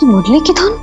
मुरली की धुन।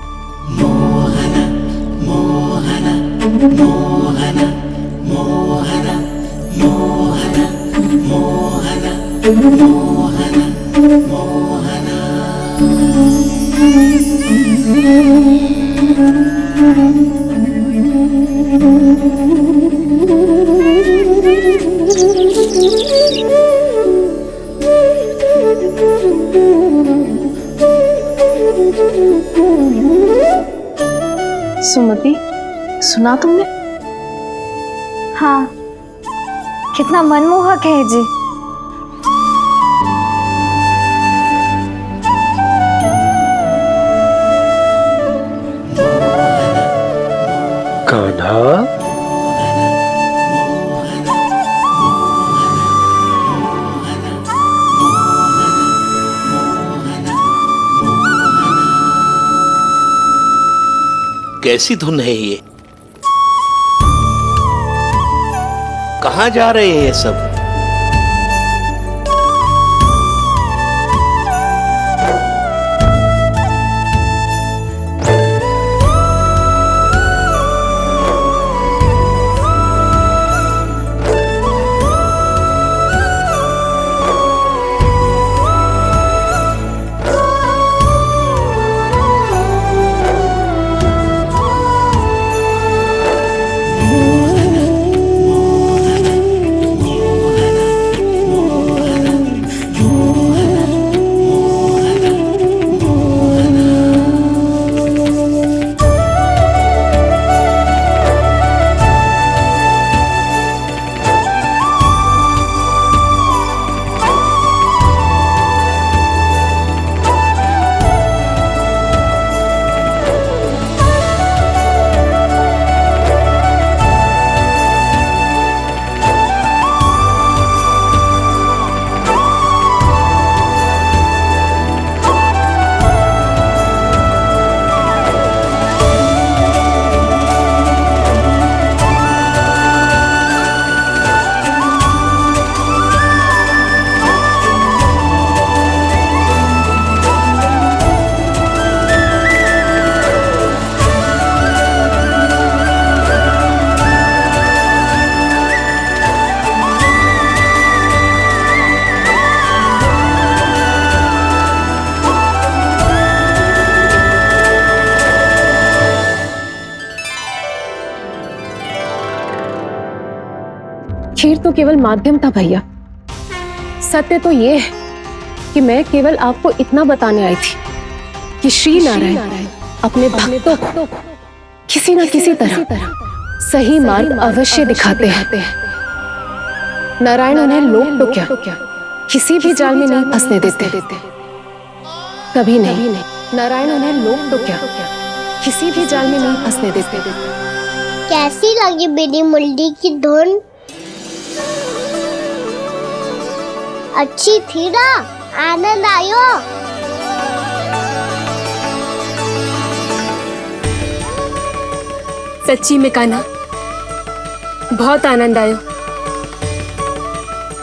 सुमति, सुना तुमने? हाँ, कितना मनमोहक है जी। कान्हा, कैसी धुन है ये? कहाँ जा रहे हैं ये सब? खीर तो केवल माध्यम था भैया। सत्य तो ये है कि मैं केवल आपको इतना बताने आई थी कि श्री नारायण अपने भक्तों को किसी न किसी तरह सही मार्ग अवश्य दिखाते हैं। नारायण उन्हें लोक तो क्या किसी भी जाल में नहीं फंसने देते, कभी नहीं। नारायण उन्हें लोक तो क्या किसी भी जाल में नहीं फंसने देते। कैसी लगी मेरी मुरली की धुन? अच्छी थी ना? आनंद आयो? सच्ची में कान्हा, बहुत आनंद आयो।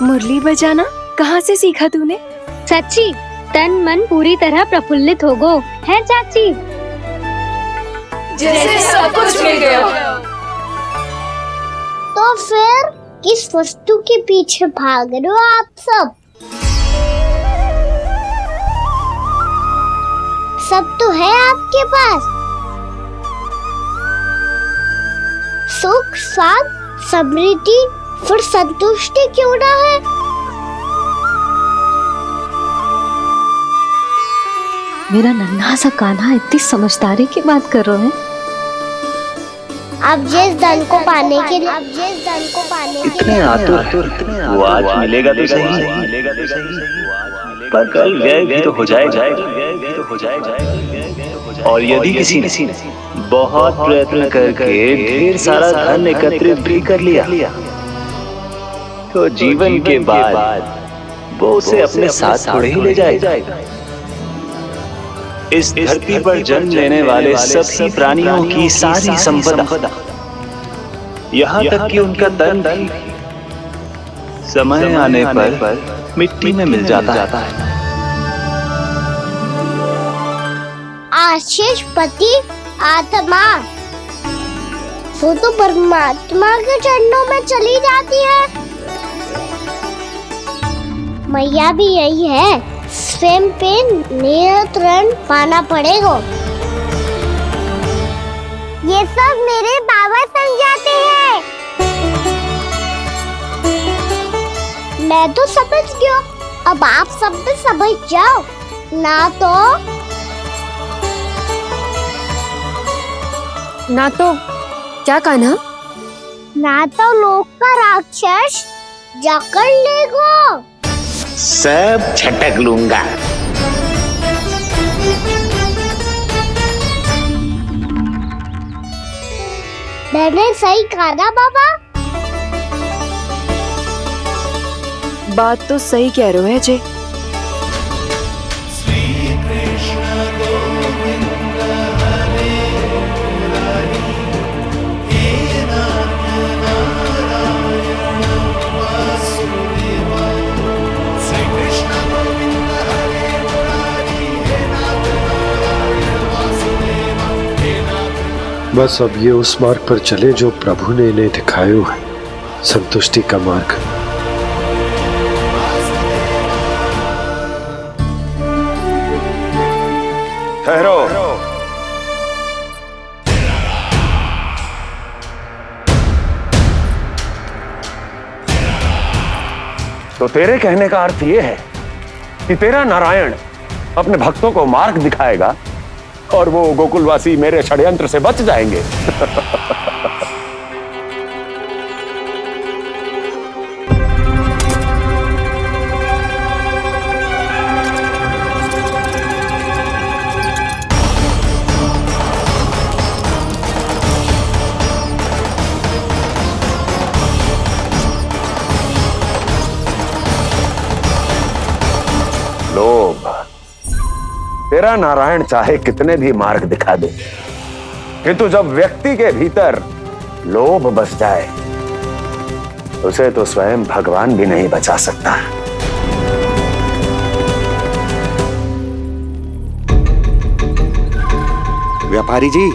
मुरली बजाना कहाँ से सीखा तूने? सच्ची तन मन पूरी तरह प्रफुल्लित हो गो है चाची। जैसे सब कुछ मिल गया। तो फिर किस वस्तु के पीछे भाग रहे हो आप सब? सब तो है आपके पास। सुख, स्वाद, समृद्धि, फिर संतुष्टि क्यों ना है? मेरा नन्हा सा कान्हा इतनी समझदारी की बात कर रहे हैं। अब जिस धन को पाने के लिए इतने आतुर, वो आज मिलेगा तो सही, पर कल व्यय भी तो हो जाएगा। और यदि किसी ने बहुत प्रयत्न करके ढेर सारा धन एकत्रित भी कर लिया, तो जीवन के बाद वो उसे अपने साथ थोड़े ही ले जाएगा। इस धरती पर जन्म लेने वाले सभी प्राणियों की सारी संपदा, यहाँ तक कि उनका तन भी समय आने पर मिट्टी में मिल जाता है। आशीष पति आत्मा वो तो परमात्मा के चरणों में चली जाती है। मैया भी यही है, स्वयं पे नियंत्रण पाना पड़ेगा। ये सब मेरे बाबा समझाते हैं। मैं तो समझ गया, अब आप सब भी समझ जाओ ना तो क्या कहना? ना तो लोक का राक्षस जकड़ लेगा। सब झटक लूंगा। मैंने सही कहा ना बाबा? बात तो सही कह रहे हो अजय। बस अब ये उस मार्ग पर चले जो प्रभु ने इन्हें दिखाया है, संतुष्टि का मार्ग। ठहरो। तो तेरे कहने का अर्थ यह है कि तेरा नारायण अपने भक्तों को मार्ग दिखाएगा और वो गोकुलवासी मेरे षड्यंत्र से बच जाएंगे। लोभ। तेरा नारायण चाहे कितने भी मार्ग दिखा दे, किंतु जब व्यक्ति के भीतर लोभ बस जाए उसे तो स्वयं भगवान भी नहीं बचा सकता। व्यापारी जी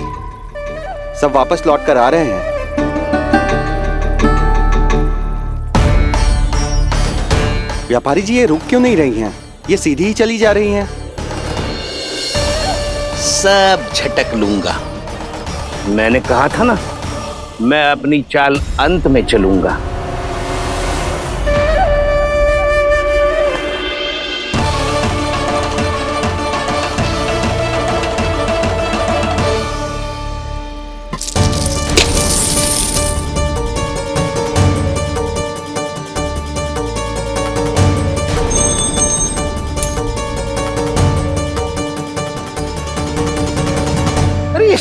सब वापस लौट कर आ रहे हैं। व्यापारी जी ये रुक क्यों नहीं रही हैं? ये सीधी ही चली जा रही हैं। सब झटक लूंगा। मैंने कहा था ना, मैं अपनी चाल अंत में चलूंगा।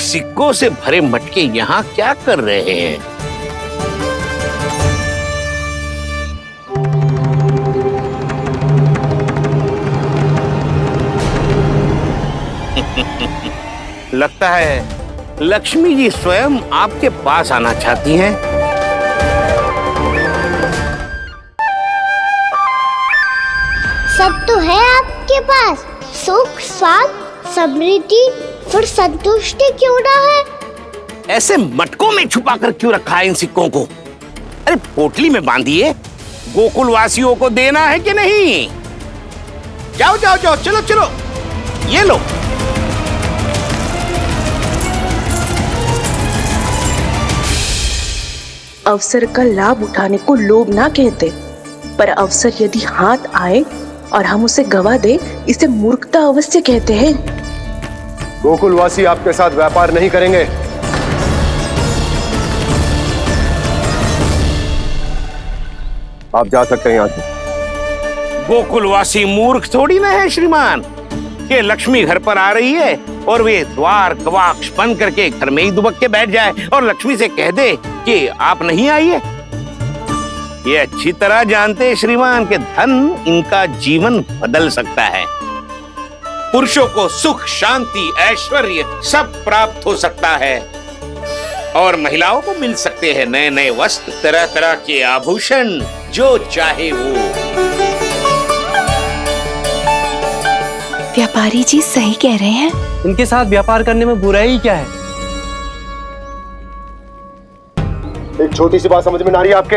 सिक्कों से भरे मटके यहाँ क्या कर रहे हैं? लगता है लक्ष्मी जी स्वयं आपके पास आना चाहती हैं। सब तो है आपके पास, सुख स्वाद समृद्धि, फिर संतुष्टि क्यों ना है? ऐसे मटकों में छुपा कर क्यों रखा है इन सिक्कों को? अरे पोटली में बांधिए, गोकुलवासियों को देना है कि नहीं? जाओ जाओ जाओ, चलो चलो, ये लो। अवसर का लाभ उठाने को लोभ ना कहते, पर अवसर यदि हाथ आए और हम उसे गवा दे, इसे मूर्खता अवश्य कहते हैं। गोकुलवासी आपके साथ व्यापार नहीं करेंगे। आप जा सकते हैं यहाँ से। गोकुलवासी मूर्ख थोड़ी ना है श्रीमान। ये लक्ष्मी घर पर आ रही है और वे द्वार कवाक्ष बंद करके घर में ही दुबक के बैठ जाए और लक्ष्मी से कह दे कि आप नहीं आइए। ये अच्छी तरह जानते हैं श्रीमान कि धन इनका जीवन बदल सकता है। पुरुषों को सुख शांति ऐश्वर्य सब प्राप्त हो सकता है और महिलाओं को मिल सकते हैं नए नए वस्त्र, तरह तरह के आभूषण, जो चाहे वो। व्यापारी जी सही कह रहे हैं। इनके साथ व्यापार करने में बुराई क्या है? एक छोटी सी बात समझ में ना आ रही है आपके?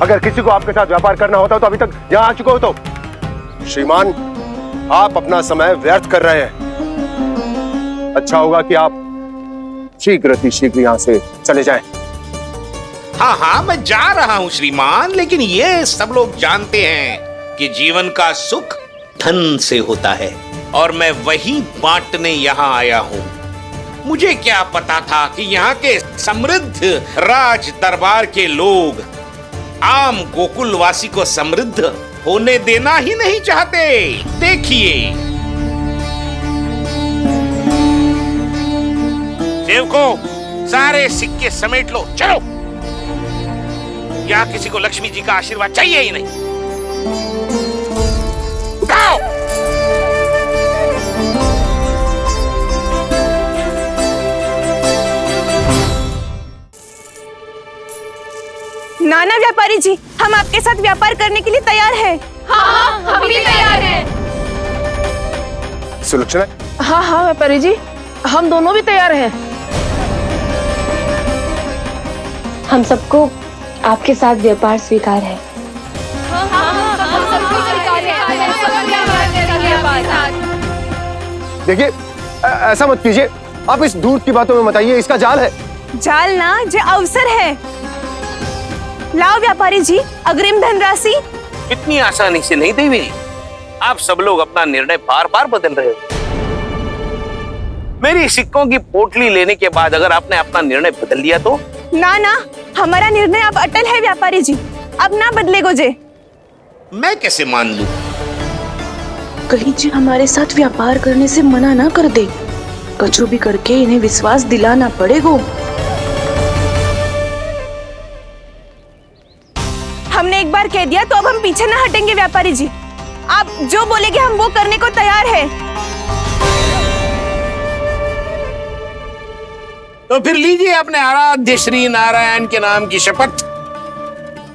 अगर किसी को आपके साथ व्यापार करना होता तो अभी तक यहाँ आ चुके हो। तो श्रीमान, आप अपना समय व्यर्थ कर रहे हैं। अच्छा होगा कि आप शीघ्र यहाँ से चले जाएं। हाँ हाँ, मैं जा रहा हूँ श्रीमान, लेकिन ये सब लोग जानते हैं कि जीवन का सुख धन से होता है और मैं वही बांटने यहाँ आया हूँ। मुझे क्या पता था कि यहाँ के समृद्ध राज दरबार के लोग आम गोकुलवासी को समृद्ध होने देना ही नहीं चाहते। देखिए सेवकों, सारे सिक्के समेट लो, चलो। यहाँ किसी को लक्ष्मी जी का आशीर्वाद चाहिए ही नहीं। उठाओ। नाना व्यापारी जी, हम आपके साथ व्यापार करने के लिए तैयार हैं। हाँ, हम भी तैयार हैं। सुलक्षणा? हाँ हाँ व्यापारी जी, हम दोनों भी तैयार हैं। हम सबको आपके साथ व्यापार स्वीकार है। देखिए, ऐसा मत कीजिए। आप इस दूध की बातों में बताइए, इसका जाल है। जाल ना, जो अवसर है। लाओ व्यापारी जी, अग्रिम धनराशि। इतनी आसानी से नहीं देवी जी। आप सब लोग अपना निर्णय बार बार बदल रहे हो। मेरी सिक्कों की पोटली लेने के बाद अगर आपने अपना निर्णय बदल लिया तो? ना ना, हमारा निर्णय अब अटल है व्यापारी जी, अब ना बदलेगो जे। मैं कैसे मान लूं? कहीं जी हमारे साथ व्यापार करने से मना ना कर दे। कचू भी करके इन्हें विश्वास दिलाना पड़ेगा। हमने एक बार कह दिया तो अब हम पीछे ना हटेंगे व्यापारी जी। आप जो बोलेंगे हम वो करने को तैयार है। तो फिर लीजिए अपने आराध्य श्री नारायण के नाम की शपथ।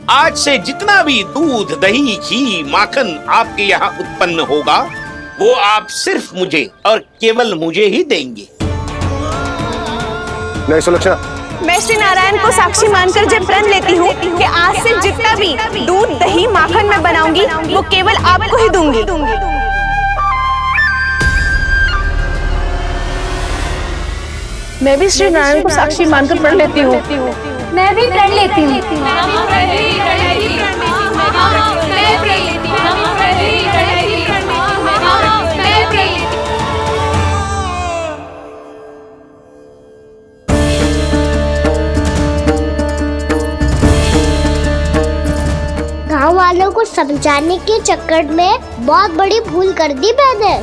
आज से जितना भी दूध, दही, घी, माखन आपके यहाँ उत्पन्न होगा वो आप सिर्फ मुझे और केवल मुझे ही देंगे। नहीं सुलक्षणा, मैं श्री नारायण को साक्षी मानकर जब प्रण लेती हूँ कि आज से जितना भी दूध, दही, माखन मैं बनाऊंगी वो केवल आपको ही दूंगी। मैं भी श्री नारायण को साक्षी मानकर प्रण लेती हूँ। मैं भी प्रण लेती हूँ। गाँव वालों को समझाने के चक्कर में बहुत बड़ी भूल कर दी मैंने।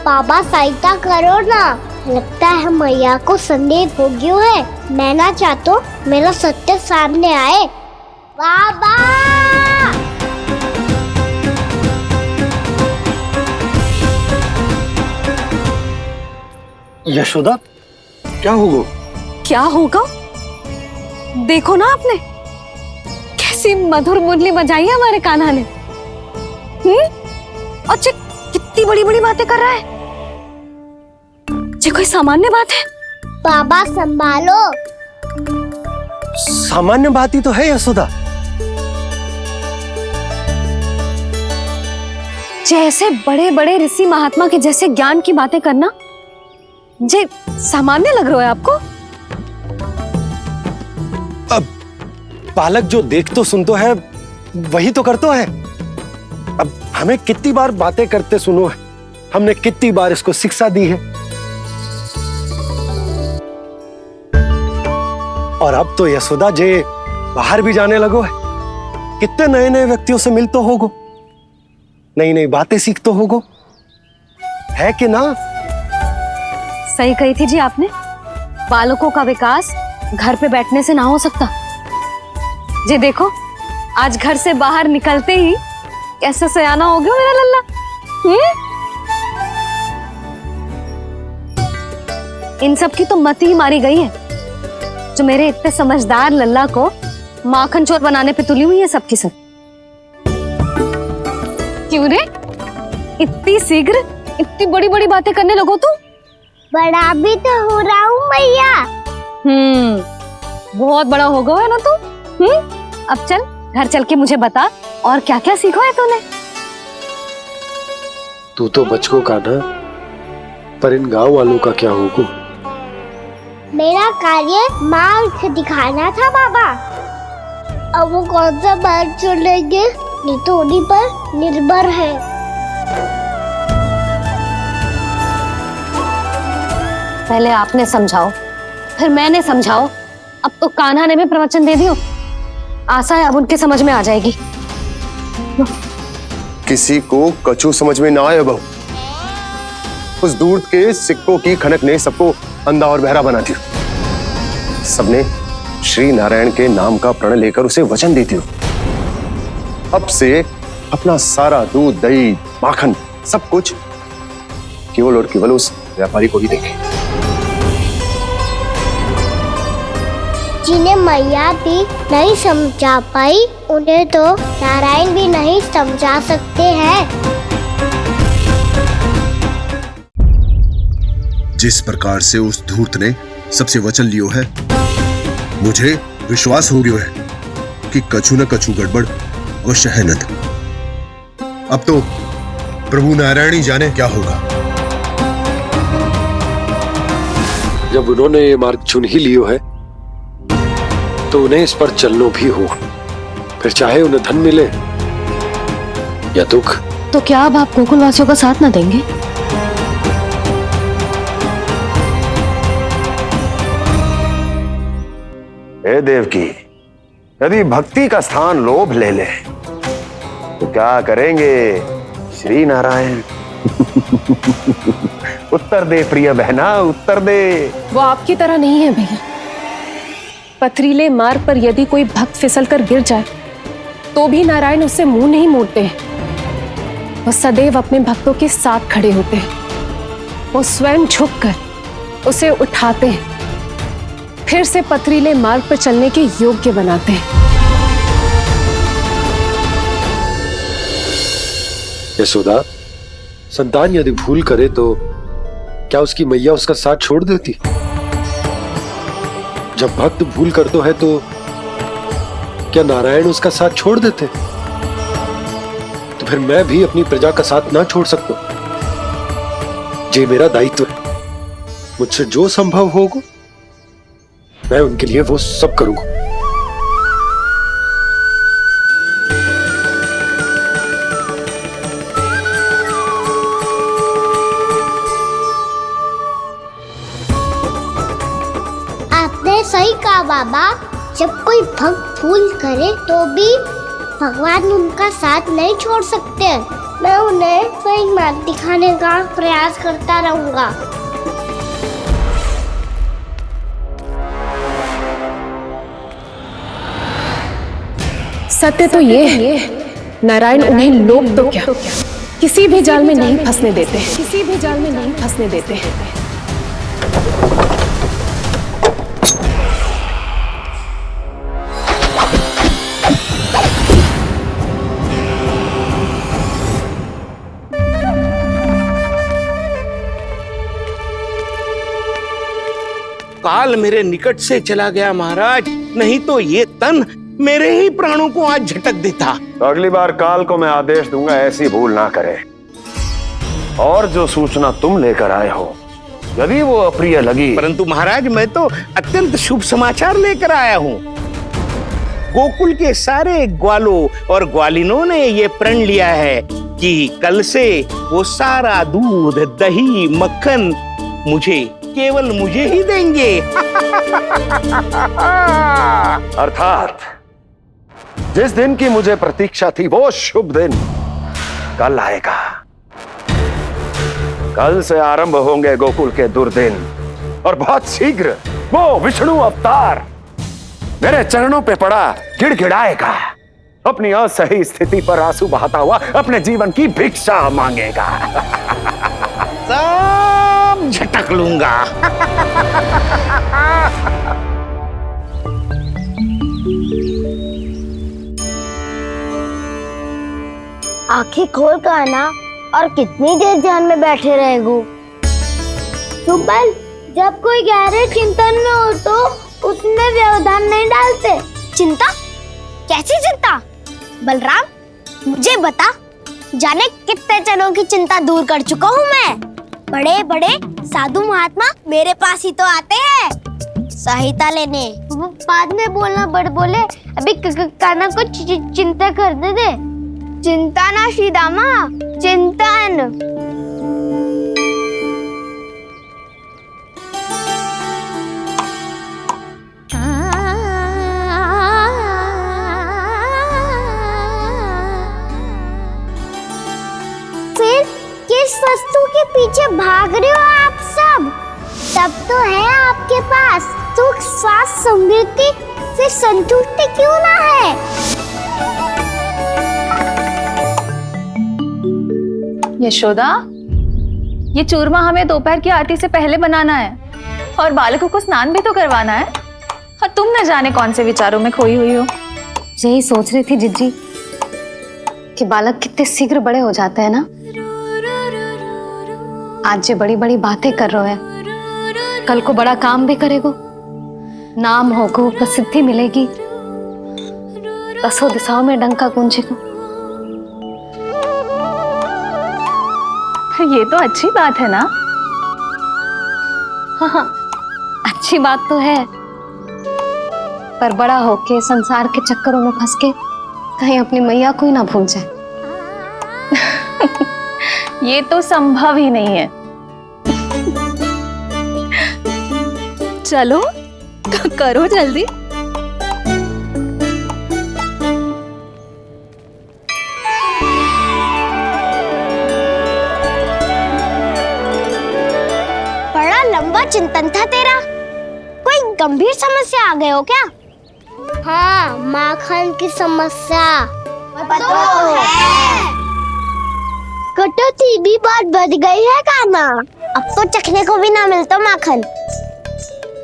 बाबा सहायता करो ना। लगता है मैया को संदेह हो गया है। मैं ना चाहता मेरा सत्य सामने आए। बाबा! यशोदा, क्या होगा? क्या होगा? देखो ना आपने कैसी मधुर मुरली बजाई है हमारे कान्हा ने। अच्छा, कितनी बड़ी बड़ी बातें कर रहा है। ये कोई सामान्य बात है? बाबा संभालो। सामान्य बात ही तो है यशोदा। जैसे बड़े बड़े ऋषि महात्मा के जैसे ज्ञान की बातें करना जे सामान्य लग रहा है आपको? अब बालक जो देख तो सुन तो है वही तो कर तो है। अब हमें कितनी बार बातें करते सुनो है, हमने कितनी बार इसको शिक्षा दी है। और अब तो यशोदा जे बाहर भी जाने लगो है, कितने नए नए व्यक्तियों से मिल तो होगो, नई नई बातें सीख तो होगो, है कि ना? सही कही थी जी आपने। बालकों का विकास घर पे बैठने से ना हो सकता। जी देखो, आज घर से बाहर निकलते ही कैसे सयाना हो गया मेरा लल्ला। इन सब की तो मत ही मारी गई है, जो मेरे इतने समझदार लल्ला को माखन चोर बनाने पे तुली हुई है सबकी सब। क्यों रे, इतनी शीघ्र इतनी बड़ी बड़ी बातें करने लगो तू? बड़ा भी तो हो रहा हूँ मैया। बहुत बड़ा हो गया है ना तू। अब चल घर चल के मुझे बता और क्या क्या सीखा है तूने। तू तो बचको का ना, पर इन गांव वालों का क्या होगा? मेरा कार्य मार्ग दिखाना था बाबा। अब वो कौन सा मार्ग चुनेंगे ये तो उन्हीं पर निर्भर है। पहले आपने समझाओ, फिर मैंने समझाओ, अब तो कान्हा ने भी प्रवचन दे दियो। आशा है अब उनके समझ में आ जाएगी। किसी को कछु समझ में ना आए बहू। उस दूध के सिक्कों की खनक ने सबको अंधा और बहरा बना दिया। सबने श्री नारायण के नाम का प्रण लेकर उसे वचन देती हो। अब से अपना सारा दूध, दही, माखन सब कुछ केवल और केवल उस व्यापारी को ही देंगे। जिन्हें मैया भी नहीं समझा पाई उन्हें तो नारायण भी नहीं समझा सकते हैं। जिस प्रकार से उस धूर्त ने सबसे वचन लियो है, मुझे विश्वास हो गयो है कि कछु न कछु गड़बड़ अवश्य है नंद। अब तो प्रभु नारायण ही जाने क्या होगा। जब उन्होंने ये मार्ग चुन ही लियो है तो उन्हें इस पर चलना भी हो, फिर चाहे उन्हें धन मिले या दुख। तो क्या अब आप गोकुलवासियों का साथ ना देंगे? हे देवकी, यदि भक्ति का स्थान लोभ ले ले तो क्या करेंगे श्री नारायण? उत्तर दे प्रिय बहना, उत्तर दे। वो आपकी तरह नहीं है भैया। पथरीले मार्ग पर यदि कोई भक्त फिसल कर गिर जाए तो भी नारायण उससे मुंह नहीं मोड़ते हैं। वो सदैव अपने भक्तों के साथ खड़े होते हैं। वो स्वयं झुककर उसे उठाते हैं, फिर से पथरीले मार्ग पर चलने के योग्य बनाते हैं। यशोदा, संतान यदि भूल करे तो क्या उसकी मैया उसका साथ छोड़ देती? जब भक्त भूल करते है तो क्या नारायण उसका साथ छोड़ देते? तो फिर मैं भी अपनी प्रजा का साथ ना छोड़ सकता। ये मेरा दायित्व है। मुझसे जो संभव होगा मैं उनके लिए वो सब करूंगा। आपने सही कहा बाबा। जब कोई भक्त भूल करे तो भी भगवान उनका साथ नहीं छोड़ सकते। मैं उन्हें सही मार्ग दिखाने का प्रयास करता रहूंगा। सत्य तो ये है, नारायण उन्हें लोग तो क्या किसी भी जाल में नहीं फंसने देते, किसी भी जाल में नहीं फंसने देते हैं। काल मेरे निकट से चला गया महाराज, नहीं तो ये तन मेरे ही प्राणों को आज झटक देता। तो अगली बार काल को मैं आदेश दूंगा ऐसी भूल ना करे। और जो सूचना तुम लेकर आए हो यदि वो अप्रिय लगी। परंतु महाराज मैं तो अत्यंत शुभ समाचार लेकर आया हूँ। गोकुल के सारे ग्वालों और ग्वालिनों ने ये प्रण लिया है कि कल से वो सारा दूध, दही, मक्खन केवल मुझे ही देंगे। अर्थात जिस दिन की मुझे प्रतीक्षा थी वो शुभ दिन कल आएगा। कल से आरंभ होंगे गोकुल के दुर्दिन और बहुत शीघ्र वो विष्णु अवतार मेरे चरणों पे पड़ा गिड़गिड़ाएगा। अपनी असही स्थिति पर आंसू बहाता हुआ अपने जीवन की भिक्षा मांगेगा। सब झटक लूंगा। आंखें खोल कर आना, और कितनी देर ध्यान में बैठे रहेगो? सुबल, जब कोई गहरे चिंतन में हो तो उसमें व्यवधान नहीं डालते। चिंता? कैसी चिंता? बलराम, मुझे बता, जाने कितने जनों की चिंता दूर कर चुका हूँ मैं। बड़े बड़े साधु महात्मा मेरे पास ही तो आते हैं सहायता लेने। बाद में बोलना बड़ बोले, अभी काना को चिंता करने दे। चिंता ना श्रीदामा, चिंतन। फिर किस वस्तु के पीछे भाग रहे हो आप सब? सब तो है आपके पास, सुख स्वास्थ्य समृद्धि से संतुष्टि क्यों ना है? यशोदा, ये चूरमा हमें दोपहर की आरती से पहले बनाना है और बालकों को स्नान भी तो करवाना है, और तुम न जाने कौन से विचारों में खोई हुई हो। यही सोच रही थी जिज्जी कि बालक कितने शीघ्र बड़े हो जाते हैं ना। आज जो बड़ी बड़ी बातें कर रहे हैं, कल को बड़ा काम भी करेगो, नाम होगो, प्रसिद्धि मिलेगी, दसों दिशाओं में डंका गूंजेगा। ये तो अच्छी बात है ना? हाँ, अच्छी बात तो है, पर बड़ा होके संसार के चक्करों में फंस के कहीं अपनी मैया को ही ना भूल जाए। ये तो संभव ही नहीं है। चलो करो जल्दी। बड़ा लंबा चिंतन था तेरा। कोई गंभीर समस्या आ गए हो क्या? हाँ, माखन की समस्या तो है। कटौती भी बहुत बढ़ गई है काना। अब तो चखने को भी ना मिलता माखन।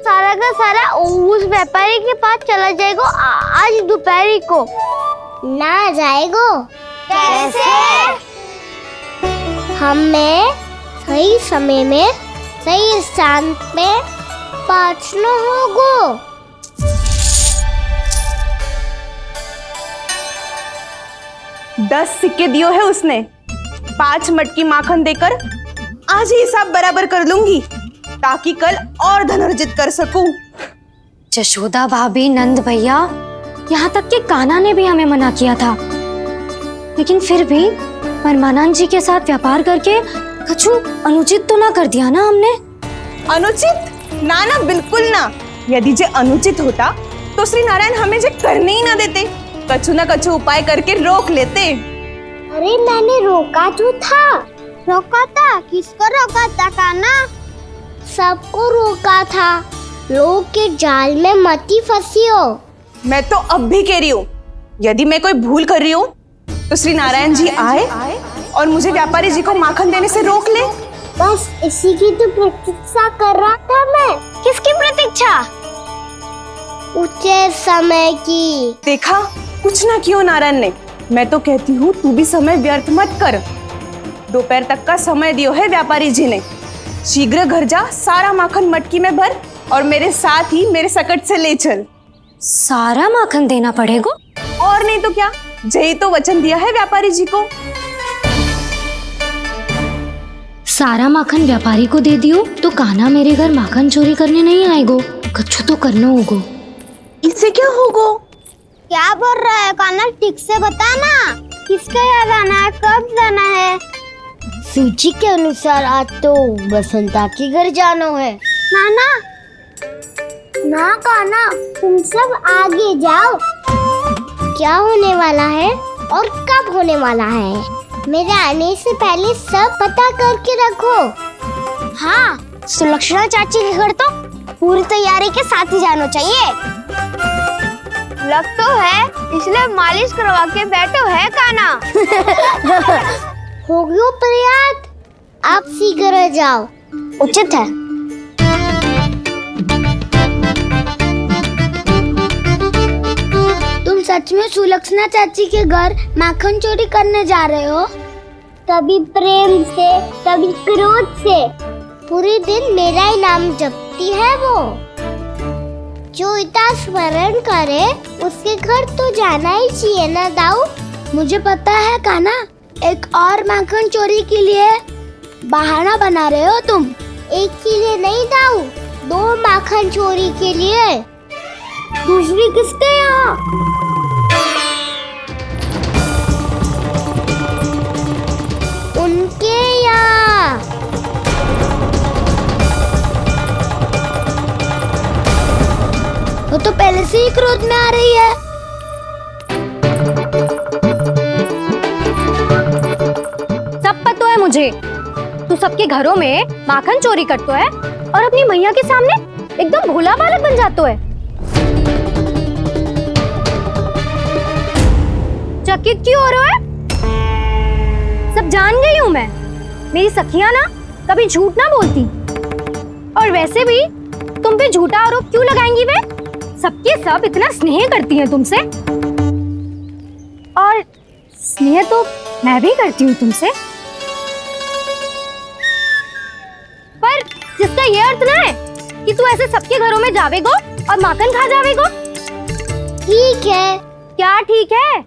सारा का सारा उस व्यापारी के पास चला जाएगा आज दोपहर को। ना जाएगो? कैसे? हमें सही समय में सही स्थान पे पहुंचना होगा। 10 सिक्के दियो है उसने। 5 मटकी माखन देकर आज ही हिसाब बराबर कर लूंगी, ताकि कल और धन अर्जित कर सकूं। यशोदा भाभी, नंद भैया, यहाँ तक कि कान्हा ने भी हमें मना किया था, लेकिन फिर भी परमानंद जी के साथ व्यापार करके कछु अनुचित तो ना कर दिया ना हमने? अनुचित? ना ना, बिल्कुल ना। यदि जे अनुचित होता तो श्री नारायण हमें जे करने ही ना देते, कछु ना कछु उपाय करके रोक लेते। अरे मैंने रोका तो था। रोका था? किसको रोका था कान्हा? सबको रोका था। लोग के जाल में मत ही फंसी हो। मैं तो अब भी कह रही हूँ, यदि मैं कोई भूल कर रही हूँ तो श्री नारायण जी आए और मुझे व्यापारी जी को माखन देने से रोक ले। बस इसी की तो प्रतीक्षा कर रहा था मैं। किसकी प्रतीक्षा? उचित समय की। देखा, कुछ ना किया नारायण ने। मैं तो कहती हूँ तू भी समय व्यर्थ मत कर। दोपहर तक का समय दियो है व्यापारी जी ने। शीघ्र घर जा, सारा माखन मटकी में भर और मेरे साथ ही मेरे सकट से ले चल। सारा माखन देना पड़ेगा? और नहीं तो क्या, यही तो वचन दिया है व्यापारी जी को। सारा माखन व्यापारी को दे दियो तो कान्हा मेरे घर माखन चोरी करने नहीं आएगो। कछु तो करना होगा। इससे क्या होगा? क्या बोल रहा है कान्हा? ठीक से बता ना। किसका यहाँ जाना है, कब जाना है? सूची के अनुसार आज तो बसंता के घर जाना है। नाना, ना कान्हा, तुम सब आगे जाओ। क्या होने वाला है और कब होने वाला है, मेरे आने से पहले सब पता करके रखो। हाँ, सुलक्षणा चाची के घर तो पूरी तैयारी के साथ ही जाना चाहिए। लग तो है, इसलिए मालिश करवा के बैठो है कान्हा। हो गयो प्रयास, आप शीघ्र जाओ, उचित है। तुम सच में सुलक्षणा चाची के घर माखन चोरी करने जा रहे हो? कभी प्रेम से, कभी क्रोध से। पूरे दिन मेरा ही नाम जपती है वो। जो इतना स्मरण करे उसके घर तो जाना ही चाहिए ना दाऊ। मुझे पता है कान्हा, एक और माखन चोरी के लिए बहाना बना रहे हो तुम। एक के लिए नहीं दाऊ, 2 माखन चोरी के लिए। दूसरी किसके यहाँ? उनके यहाँ। वो तो पहले से ही क्रोध में आ रही है। सब पता है मुझे, तू सबके घरों में माखन चोरी करतो है और अपनी मैया के सामने एकदम भोला बालक बन जातो है। चकित क्यों हो रहे हो? सब जान गई हूँ मैं। मेरी सखियां ना कभी झूठ ना बोलती, और वैसे भी तुम पे झूठा आरोप क्यों लगाएंगी वे? सबके सब इतना स्नेह करती हैं तुमसे, और स्नेह तो मैं भी करती हूँ तुमसे। पर जिसका ये अर्थ ना है कि तू ऐसे सबके घरों में जावेगो और माखन खा जावेगो। ठीक है। क्या ठीक है?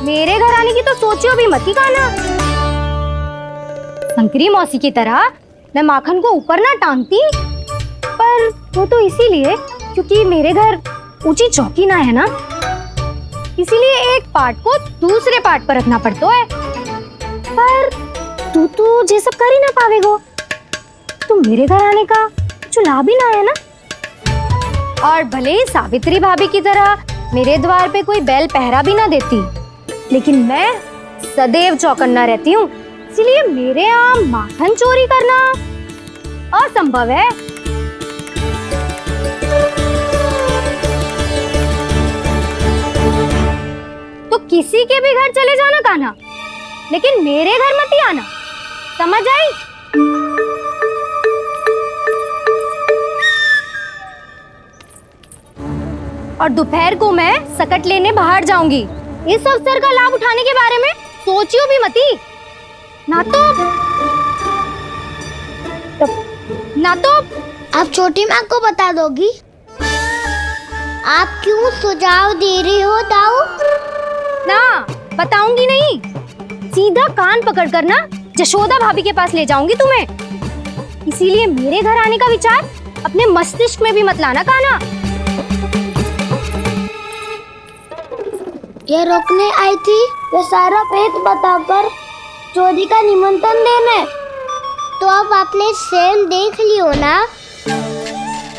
मेरे घर आने की तो सोचियो भी मत ही कान्हा। शंकरी मौसी की तरह मैं माखन को ऊपर ना टांगती, पर वो तो इसीलिए क्योंकि मेरे घर ऊंची चौकी ना है ना, इसीलिए एक पार्ट को दूसरे पार्ट पर रखना पड़ता है। पर तू तो ये सब कर ही ना पावेगो, तो मेरे घर आने का कुछ लाभ ही ना है ना। और भले ही सावित्री भाभी की तरह मेरे द्वार पे कोई बैल पहरा भी ना देती, लेकिन मैं सदैव चौकन्ना रहती हूँ, इसलिए मेरे यहाँ माखन चोरी करना असंभव है। तो किसी के भी घर चले जाना कान्हा, लेकिन मेरे घर मत ही आना, समझ आई? और दोपहर को मैं सकट लेने बाहर जाऊंगी। इस अवसर का लाभ उठाने के बारे में सोचियो भी मती, ना तो आप छोटी माँ को बता दोगी? आप क्यों सुझाव दे रही हो दाऊ? ना, बताऊंगी नहीं। सीधा कान पकड़ कर ना जशोदा भाभी के पास ले जाऊंगी तुम्हें। इसीलिए मेरे घर आने का विचार अपने मस्तिष्क में भी मत लाना कान्हा। ये रोकने आई थी ये सारा भेद बताकर चोरी का निमंत्रण देने। तो अब आपने स्वयं देख लियो ना,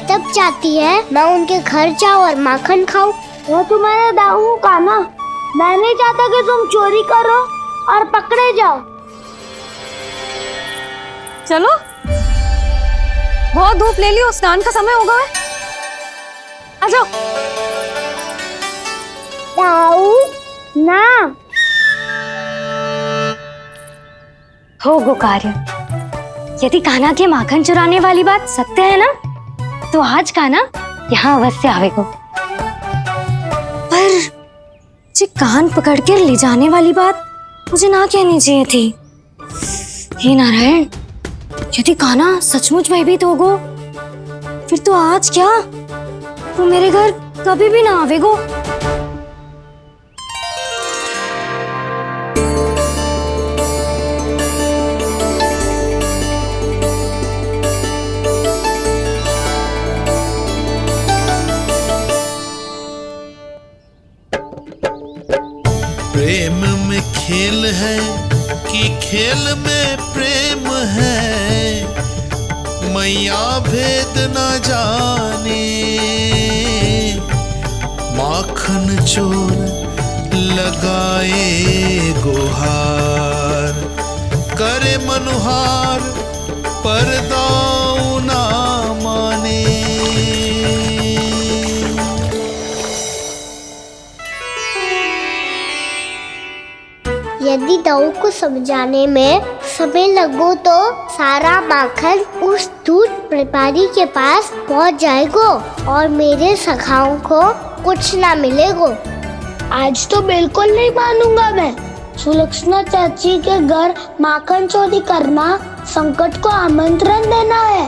तब चाहती है मैं उनके घर जाऊँ और माखन खाऊं। वो तुम्हारे दाऊ का ना, मैं नहीं चाहता कि तुम चोरी करो और पकड़े जाओ। चलो, बहुत धूप ले लियो, स्नान का समय होगा। आ जाओ। दाऊ ना हो गो कार्य। यदि कान्हा के माखन चुराने वाली बात सत्य है ना, तो आज कान्हा यहाँ अवश्य आवेगो। पर जे कान पकड़ कर ले जाने वाली बात मुझे ना कहनी चाहिए थी। हे नारायण, यदि कान्हा सचमुच भयभीत होगो, फिर तो आज क्या, वो मेरे घर कभी भी ना आवेगो। प्रेम में खेल है कि खेल में प्रेम है, मैया भेद न जाने। माखन चोर लगाए गुहार, करे मनुहार पर दाऊ ना माने। यदि दाऊ को समझाने में समय लगो तो सारा माखन उस दूध व्यापारी के पास पहुंच जाएगो और मेरे सखाओं को कुछ ना मिलेगो। आज तो बिल्कुल नहीं मानूंगा मैं। सुलक्षणा चाची के घर माखन चोरी करना संकट को आमंत्रण देना है।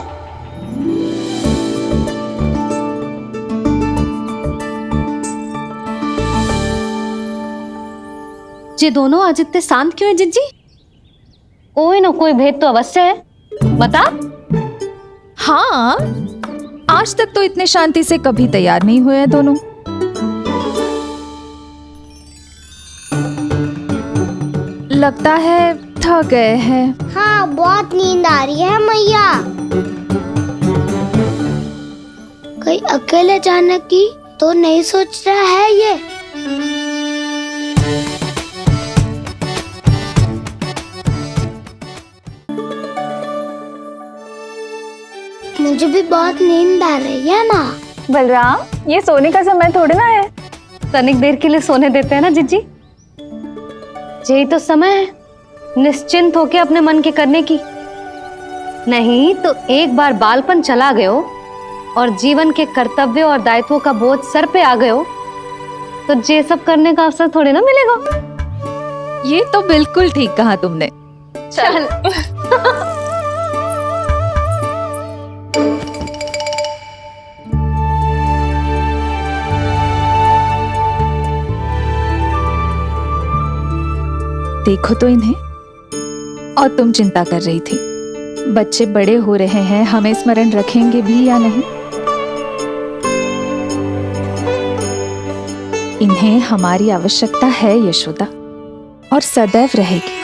ये दोनों आज इतने शांत क्यों है जिज्जी? कोई ना कोई भेद तो अवश्य है, बता। हाँ, आज तक तो इतने शांति से कभी तैयार नहीं हुए हैं दोनों। लगता है थक गए हैं। हाँ, बहुत नींद आ रही है मैया। कहीं अकेले जाने की तो नहीं सोच रहा है ये? मुझे भी बहुत नींद आ रही है माँ। बलराम, ये सोने का समय थोड़ी ना है। तनिक देर के लिए सोने देते हैं ना जिज्जी। यही तो समय है निश्चिंत होके अपने मन के करने की। नहीं तो एक बार बालपन चला गयो और जीवन के कर्तव्यों और दायित्वों का बोझ सर पे आ गयो तो ये सब करने का अवसर थोड़े ना मिलेगा। ये तो बिल्कुल ठीक कहा तुमने। चल देखो तो इन्हें। और तुम चिंता कर रही थी बच्चे बड़े हो रहे हैं, हमें स्मरण रखेंगे भी या नहीं। इन्हें हमारी आवश्यकता है यशोदा, और सदैव रहेगी।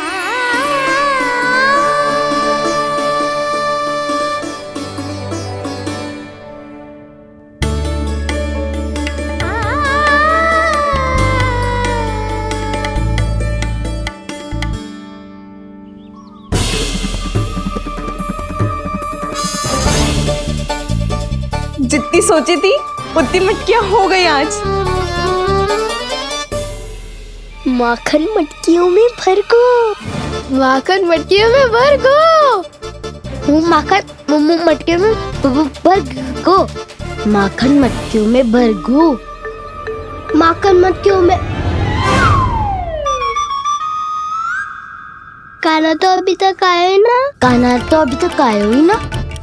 जितनी सोची थी उतनी मटकियां हो गई आज। माखन मटकियों में भर को। माखन मटकियों में भर को। माखन मटकियों में भर को। माखन मटकियों में भर को। माखन मटकियों में। काना तो अभी तक आया ही ना। काना तो अभी तक आया ही ना।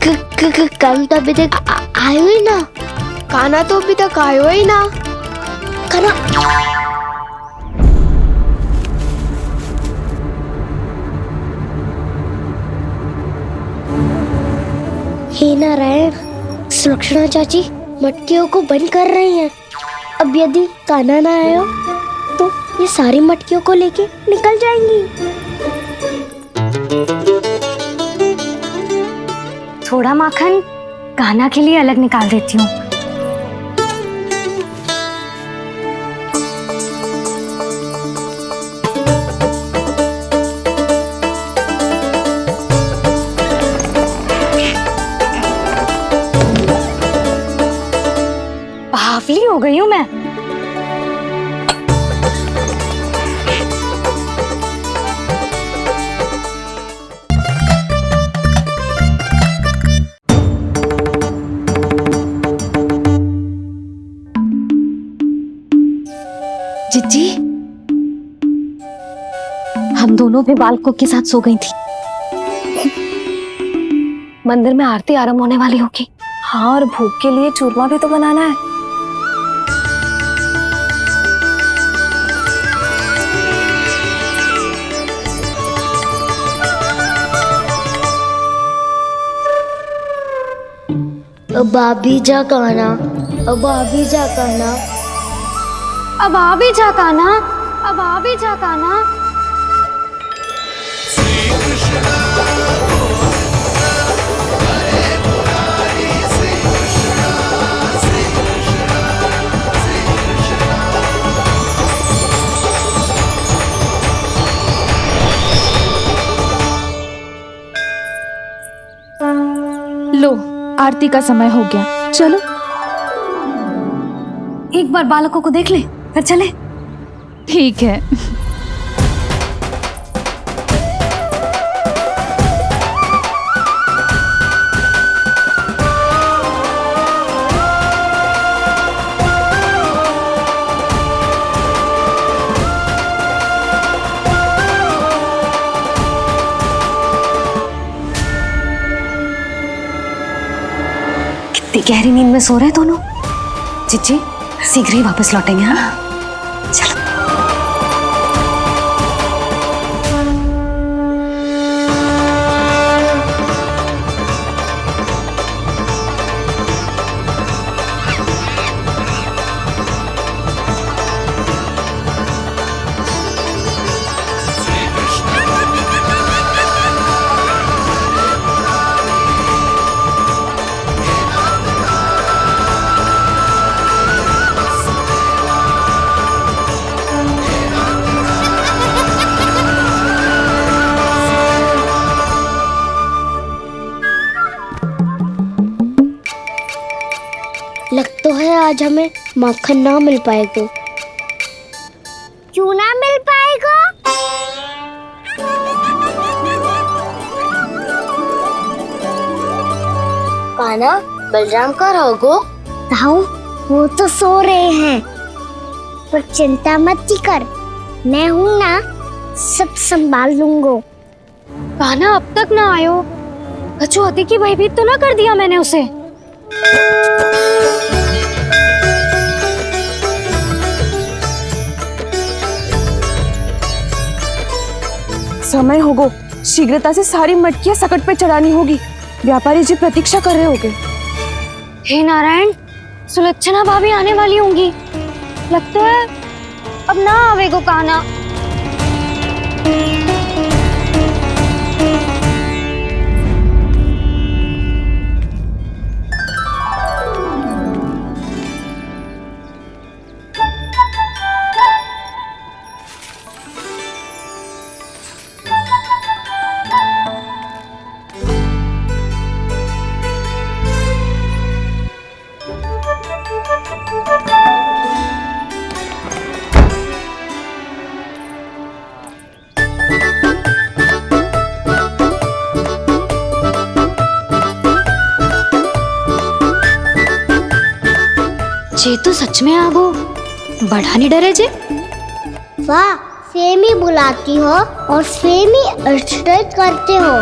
काना तो अभी तक आयो ही ना। काना तो अभी तक आयो ही ना। काना हे नारायण, सुलक्षणा चाची मटकियों को बंद कर रही हैं। अब यदि काना ना आया तो ये सारी मटकियों को लेके निकल जाएंगी। थोड़ा माखन कान्हा के लिए अलग निकाल देती हूँ। बावली हो गई हूँ मैं। जिज्जी, हम दोनों भी बालकों के साथ सो गई थी। मंदिर में आरती आरंभ होने वाली होगी। हाँ, और भूख के लिए चूरमा भी तो बनाना है। अब भाभी जा काना। अब भाभी जा काना। अब आ भी जा कान्हा। अब आ भी जा कान्हा। लो, आरती का समय हो गया, चलो। एक बार बालकों को देख ले फिर चले। ठीक है। कितनी गहरी नींद में सो रहे हैं दोनों। जीजी शीघ्र ही वापस लौटेंगे। हाँ चलो। लग तो है आज हमें माखन ना मिल पाएगा। क्यों ना मिल पाएगा? कान्हा, बलराम का रहोगो? ताऊ, वो तो सो रहे हैं। पर चिंता मत कर, मैं हूँ ना, सब संभाल लूंगा। कान्हा अब तक ना आयो, कछुआते की भयभीत तो ना कर दिया मैंने उसे। समय होगो, शीघ्रता से सारी मटकियां सकट पे चढ़ानी होगी। व्यापारी जी प्रतीक्षा कर रहे होंगे। हे नारायण, सुलक्षणा भाभी आने वाली होंगी। लगता है अब ना आवेगो कान्हा। जे तो सच में आगो, बड़ा नहीं डरे जे। वाह, सेम ही बुलाती हो और सेम ही अर्चना करते हो।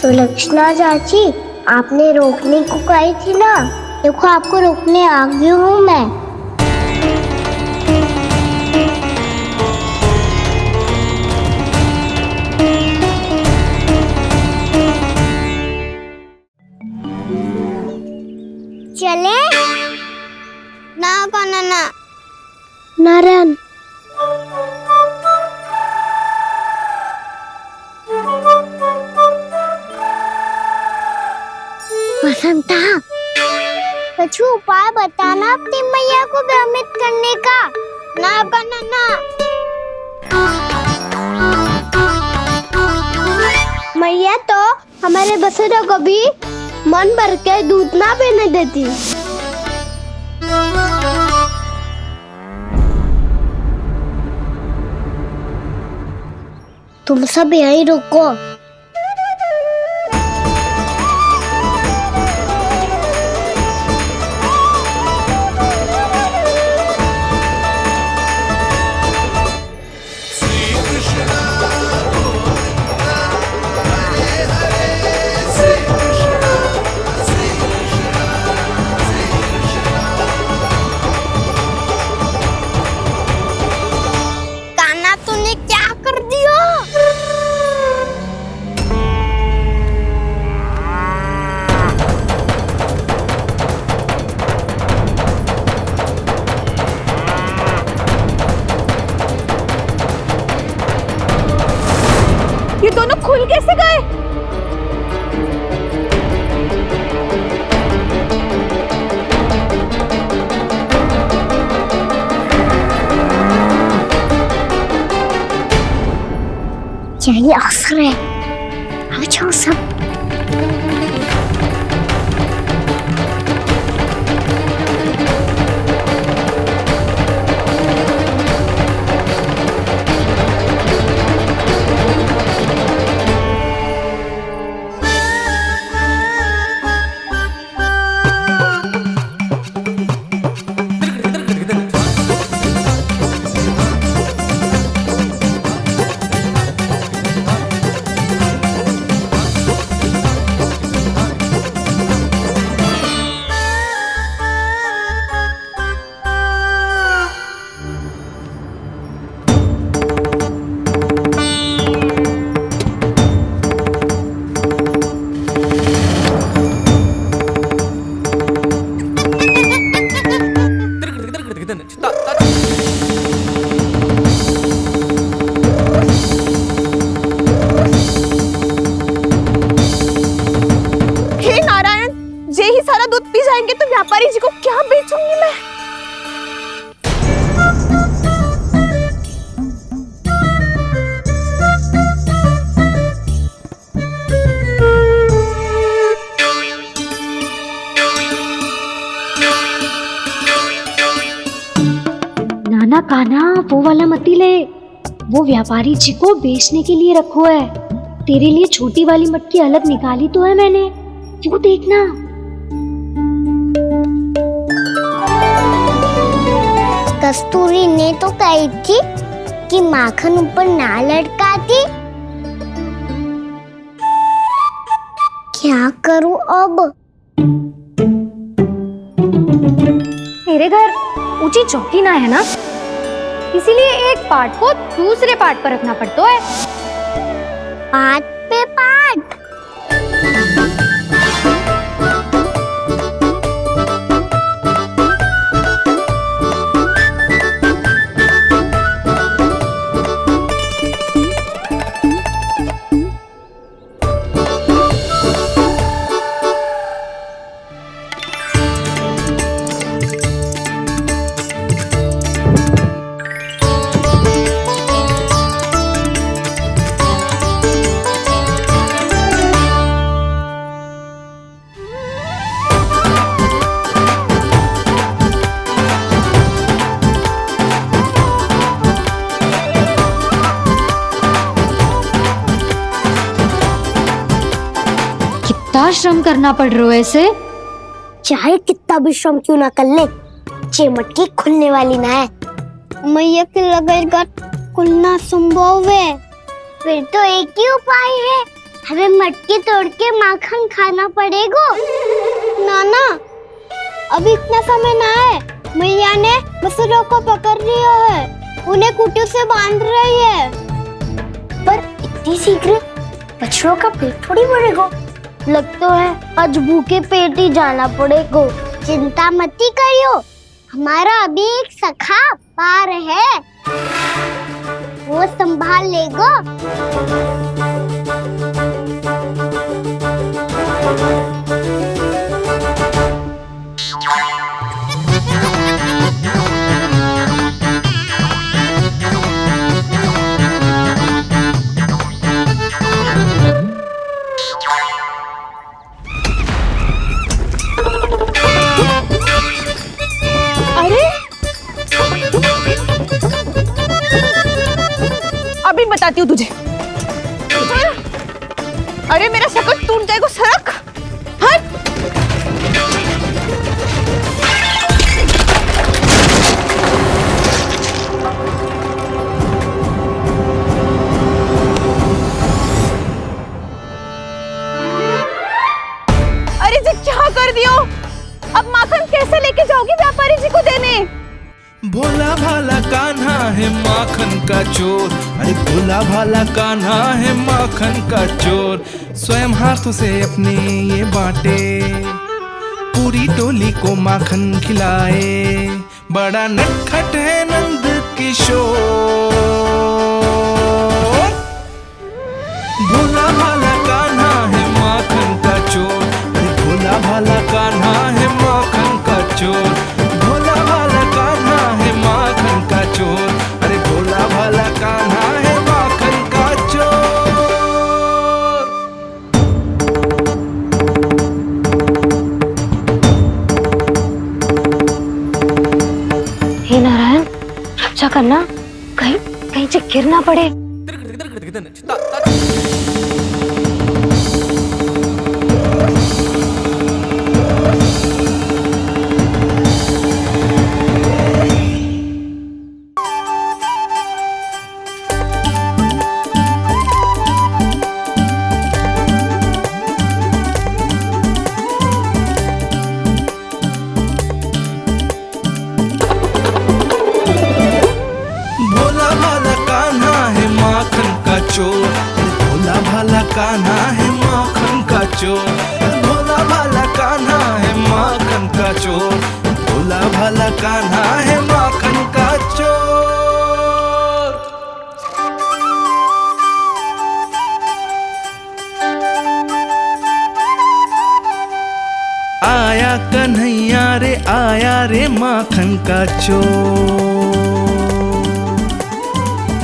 सुलक्षणा चाची, आपने रोकने को कही थी ना, देखो आपको रोकने आ गई हूँ मैं। चले ना कान्हा ना। नारायण, वसंता, कछु उपाय बताना अपनी मैया को भ्रमित करने का। ना कान्हा ना। मैया तो हमारे बसेरा को भी मन भर के दूध ना पीने देती। तुम सब यहीं रुको। ये दोनों खुल कैसे गए? चाहिए अवसर है। आ जाओ सब। जाएंगे तो व्यापारी जी को क्या बेचूंगी मैं? नाना कान्हा, वो वाला मती ले, वो व्यापारी जी को बेचने के लिए रखो है। तेरे लिए छोटी वाली मटकी अलग निकाली तो है मैंने, वो देखना। कस्तूरी ने तो कही थी कि माखन ऊपर ना लटकाती। क्या करूं अब? मेरे घर ऊंची चौकी ना है ना, इसीलिए एक पार्ट को दूसरे पार्ट पर रखना पड़ता है। पार्ट पे पार्ट। कितना श्रम करना पड़ रहा है ऐसे। चाहे कितना भी श्रम क्यों ना कर ले, ये मटकी खुलने वाली ना है। मैया के लगेगा खुलना संभव है। फिर तो एक ही उपाय है, हमें मटकी तोड़ के माखन खाना पड़ेगा। नाना, अभी इतना समय ना है। मैया ने बछड़ों को पकड़ लिया है, उन्हें कुटियों से बांध रही है। पर इतनी शीघ्र बछड़ों का पेट थोड़ी भरेगा। लगता है आज भूखे पेट ही जाना पड़ेगा। चिंता मत करियो, हमारा अभी एक सखा पार है, वो संभाल लेगा। अभी बताती हूँ तुझे। अरे मेरा शकट टूट जाएगा, सरक हट। अरे जी क्या कर दियो? अब माखन कैसे लेके जाओगी व्यापारी जी को देने? भोला भाला कान्हा है माखन का चोर, अरे भोला भाला कान्हा है माखन का चोर। स्वयं हाथों से अपने ये बांटे, पूरी टोली को माखन खिलाए। बड़ा नटखट है नंद किशोर। भोला भाला कान्हा है माखन का चोर, अरे भोला भाला कान्हा है माखन का चोर। भोला भाला कान्हा है माखन का चोर, अरे भोला भाला कान्हा है माखन का चोर। हे नारायण, रक्षा करना, कहीं कहीं से गिर ना पड़े। चोर, भोला भाला कान्हा है माखन का चोर। भोला भाला कान्हा है माखन का चोर, भोला भाला कान्हा है माखन का चोर। आया कन्हैया रे आया रे माखन का चोर।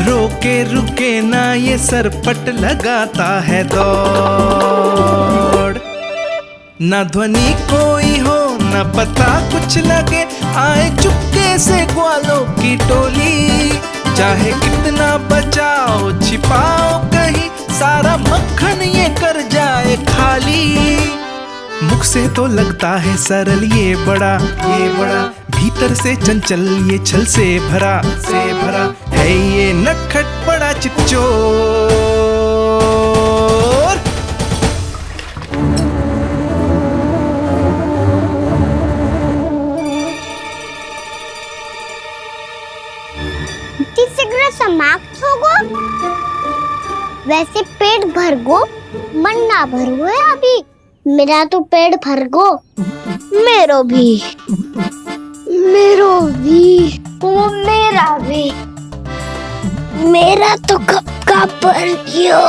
रोके रुके ना ये सरपट लगाता है दौड़। ना ध्वनि कोई हो ना पता कुछ लगे, आए चुपके से ग्वालों की टोली। चाहे कितना बचाओ छिपाओ कहीं, सारा मक्खन ये कर जाए खाली। मुख से तो लगता है सरल ये बड़ा भीतर से चंचल ये छल से भरा है ये नटखट बड़ा चिच्चोर। शीघ्र समाप्त होगो, वैसे पेट भर गो मन ना भर गो है अभी। मेरा तो पेट भर गो, मेरो भी वो मेरा भी, मेरा तो कब का भर गयो।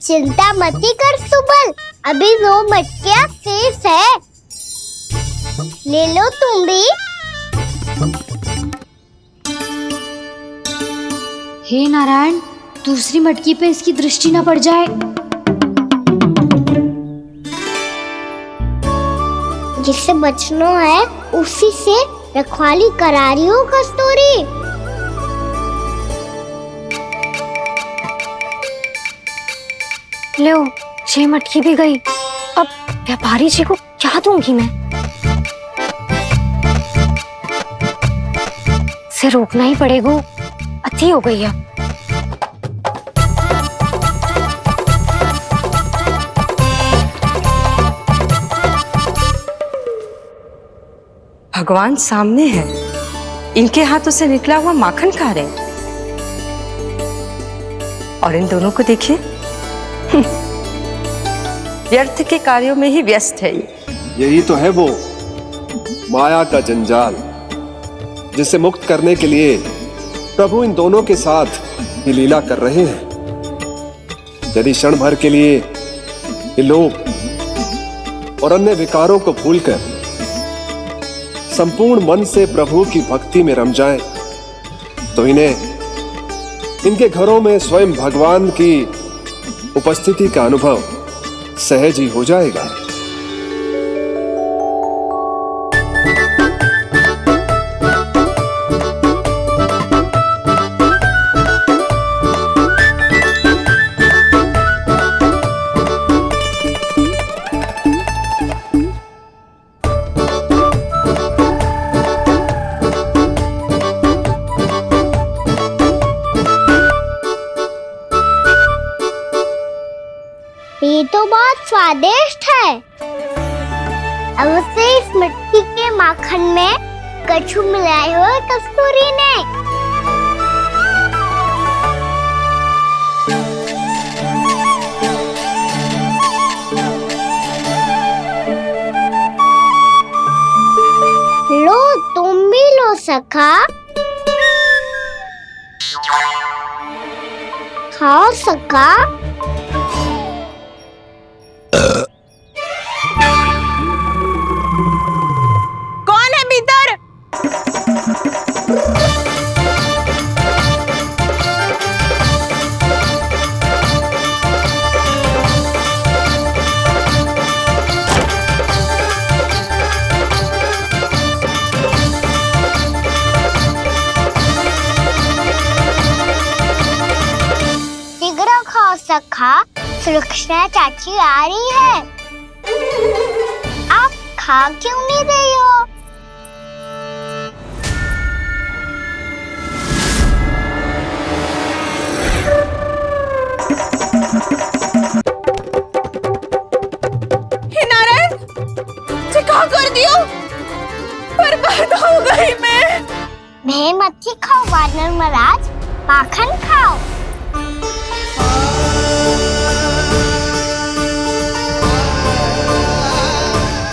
चिंता मती कर सुबल, अभी 2 मटकियाँ शेष है, ले लो तुम भी। हे नारायण, दूसरी मटकी पे इसकी दृष्टि न पड़ जाए। जिससे बचना है उसी से रखवाली करा रही हो कस्तूरी। लो, 6 मटकी भी गई। अब व्यापारी जी को क्या दूंगी मैं? इसे रोकना ही पड़ेगा, अति हो गई है। भगवान सामने है, इनके हाथों से निकला हुआ माखन खा रहे हैं। और इन दोनों को देखिए, व्यर्थ के कार्यों में ही व्यस्त है। यही तो है वो माया का जंजाल, जिसे मुक्त करने के लिए प्रभु इन दोनों के साथ ये लीला कर रहे हैं। यदि क्षण भर के लिए ये लोग और अन्य विकारों को भूलकर संपूर्ण मन से प्रभु की भक्ति में रम जाएं, तो इन्हें इनके घरों में स्वयं भगवान की उपस्थिति का अनुभव सहज ही हो जाएगा। ये तो बहुत स्वादिष्ट है। अवश्य इस मिट्टी के माखन में कछु मिलाए हो कस्तूरी ने। लो, तुम भी लो सखा, खाओ सखा। कौन है भीतर? शीघ्र खाओ सखा, सुलक्षणा चाची आ रही है। आप खा क्यों नहीं रही हो? हे नारायण, क्या कर दियो? बर्बाद हो गई मैं। मच्छी खाओ वानर महाराज, माखन खाओ।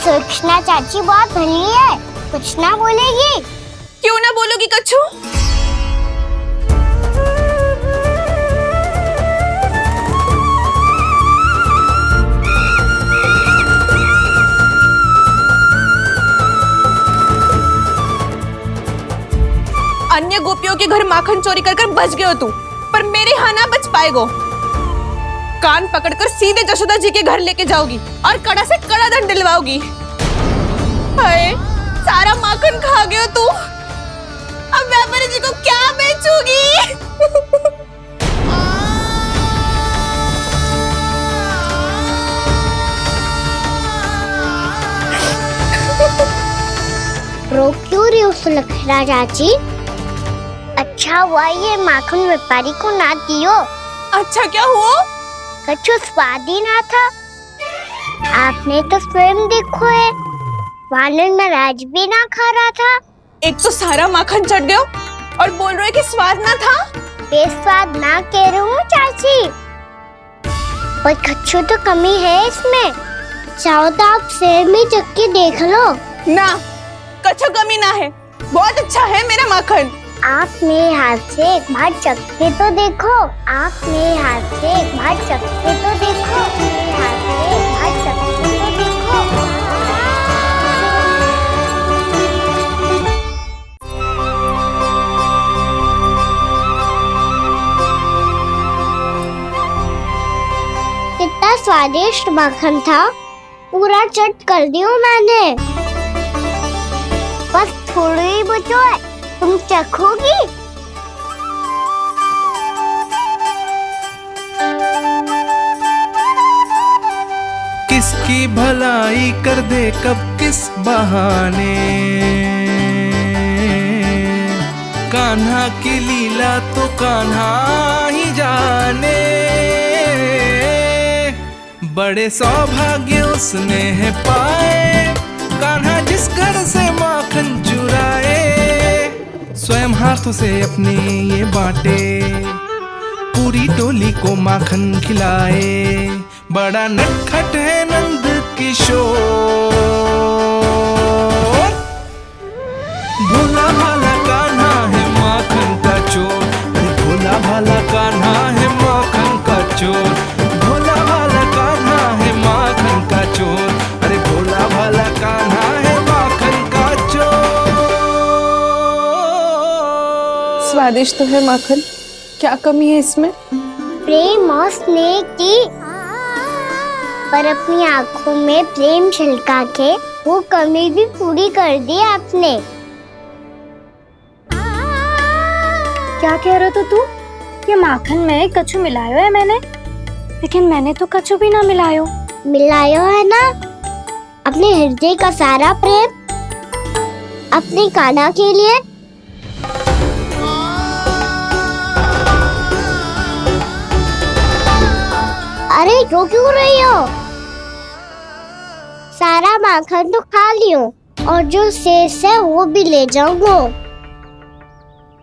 सुलक्षणा चाची बहुत भली है, कुछ ना बोलेगी। क्यों ना बोलोगी कच्छू? गोपियों के घर माखन चोरी कर कर बच गए हो तू, पर मेरे यहाँ ना बच पाएगो। कान पकड़कर सीधे जशोदा जी के घर लेके जाओगी और कड़ा से कड़ा दंड दिलवाओगी। हाय, सारा माखन खा गए हो तू, अब व्यापारी जी को क्या बेचूगी? रो क्यों रही हो सुलक्षणा चाची? अच्छा हुआ ये माखन व्यापारी को ना दियो। अच्छा क्या हुआ? कछु स्वाद ही ना था। आपने तो स्वयं देखो है, वानर महाराज भी ना खा रहा था। एक तो सारा माखन चढ़ गया और बोल रहे कि स्वाद ना था। बेस्वाद ना कह रही हूँ चाची, पर कछु तो कमी है इसमें। चाहो तो आप सेब में चक्की देख लो। ना, कछु कमी ना है, बहुत अच्छा है मेरा माखन। आप मेरे हाथ से एक बार चक्के तो देखो। आप मेरे हाथ से एक बार चक्के तो देखो। मेरे हाथ से एक बार चक्के तो देखो। कितना स्वादिष्ट माखन था, पूरा चट कर दियो मैंने। बस थोड़ी ही बचो है, तुम चखोगी? किसकी भलाई कर दे कब किस बहाने, कान्हा की लीला तो कान्हा ही जाने। बड़े सौभाग्य उसने है पाए, कान्हा जिस घर से माखन चुराए, स्वयं हाथों से अपने ये बांटे, पूरी टोली को माखन खिलाए। बड़ा नटखट है नंद किशोर, भोला भाला कान्हा है माखन का चोर। भोला भाला कान्हा है माखन का चोर। भोला भाला कान्हा है माखन का चोर। अरे भोला भाला कान्हा है माखन का चोर। स्वादिष्ट तो है माखन, क्या कमी है इसमें? प्रेम और स्नेह की, पर अपनी आंखों में प्रेम छिलका के वो कमी भी पूरी कर दी आपने। क्या कह रहे हो तू? ये माखन में कछु मिलायो है मैंने, लेकिन मैंने तो कछु भी ना मिलायो। मिलायो है ना अपने हृदय का सारा प्रेम अपनी कान्हा के लिए। अरे रो क्यों रही हो? सारा माखन तो खा लियो और जो शेष है वो भी ले जाऊंगा।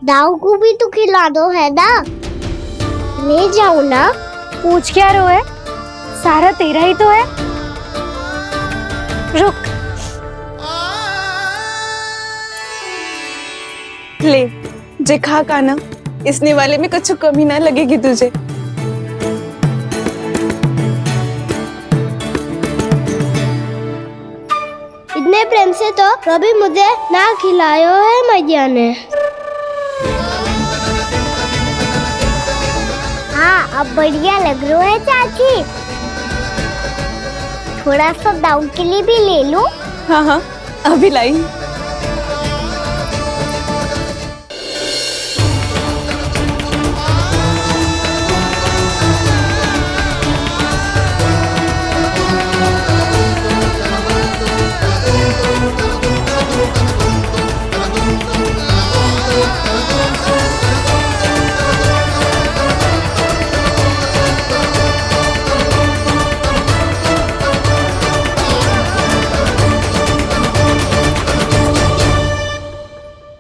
दाऊ को भी तो खिला दो है ना, ले जाओ ना। पूछ क्या रो है, सारा तेरा ही तो है। रुक, ले जे खा कान्हा, इसने वाले में कुछ कमी ना लगेगी तुझे। इतने प्रेम से तो कभी मुझे ना खिलायो है मैया ने। हाँ, अब बढ़िया लग रहा है चाची। थोड़ा सा दाऊ के लिए भी ले लूं? हाँ हाँ, अभी लाई।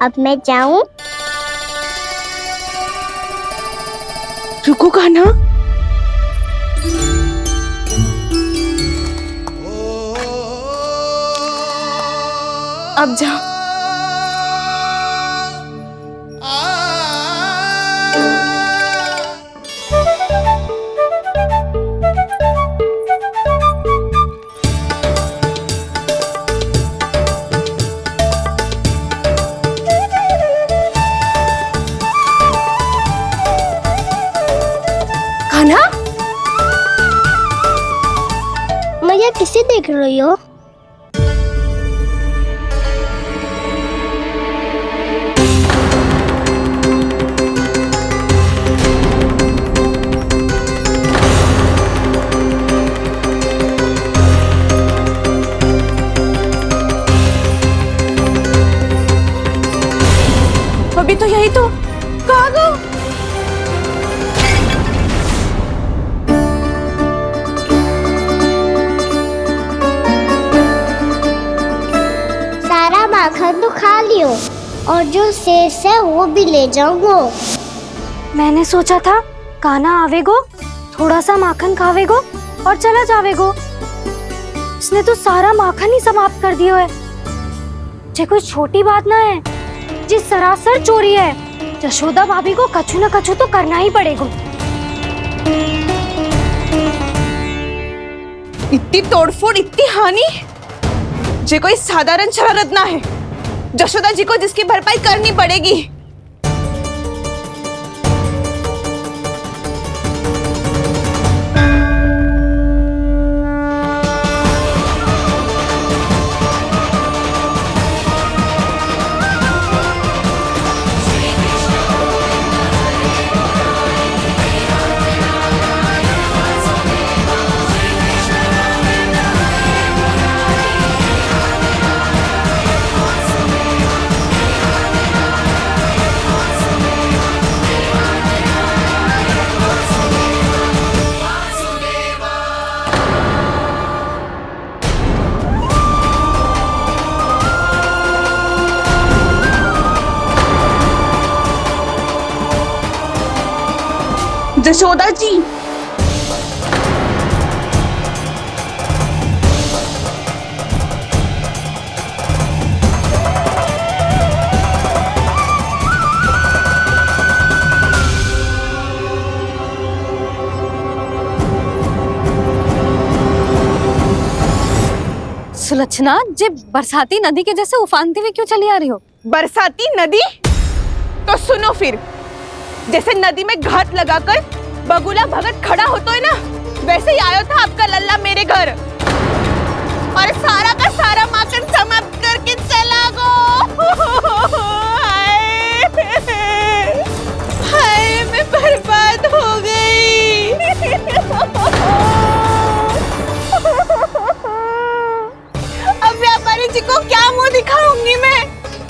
अब मैं जाऊं? रुको कान्हा, अब जाओ। भैया किसे देख रही हो? अभी तो यही तो कहाँ गो? सारा माखन तो खा लियो और जो शेष है वो भी ले जाऊंगो। मैंने सोचा था कान्हा आवेगो, थोड़ा सा माखन खावेगो और चला जावेगो। इसने तो सारा माखन ही समाप्त कर दिया है। ये कोई छोटी बात ना है, जी सरासर चोरी है। यशोदा भाभी को कछु न कछु तो करना ही पड़ेगा। इतनी तोड़फोड़, इतनी हानि, ये कोई साधारण शरारत ना है। यशोदा जी को जिसकी भरपाई करनी पड़ेगी। यशोदा जी, सुलक्षणा, जे बरसाती नदी के जैसे उफानते हुए क्यों चली आ रही हो? बरसाती नदी? तो सुनो फिर, जैसे नदी में घाट लगाकर बगुला भगत खड़ा होता है ना, वैसे ही आया था आपका लल्ला मेरे घर और सारा का सारा माखन समाप्त करके चला गो। हाय, मैं बर्बाद हो गई। अब व्यापारी जी को क्या मुंह दिखाऊंगी मैं?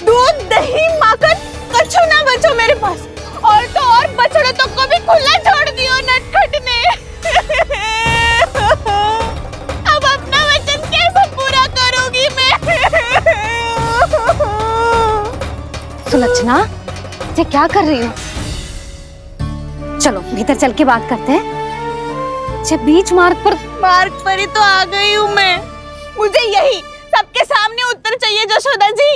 दूध, दही, माखन कछु ना बचो मेरे पास। और तो और बछड़े तो को भी खुला छोड़ दियो नटखट ने। अब अपना वचन कैसे पूरा करूंगी मैं? सुलक्षणा, ये क्या कर रही हो? चलो भीतर चल के बात करते हैं। ये बीच मार्ग पर ही तो आ गई हूँ मैं। मुझे यही सबके सामने उत्तर चाहिए यशोदा जी।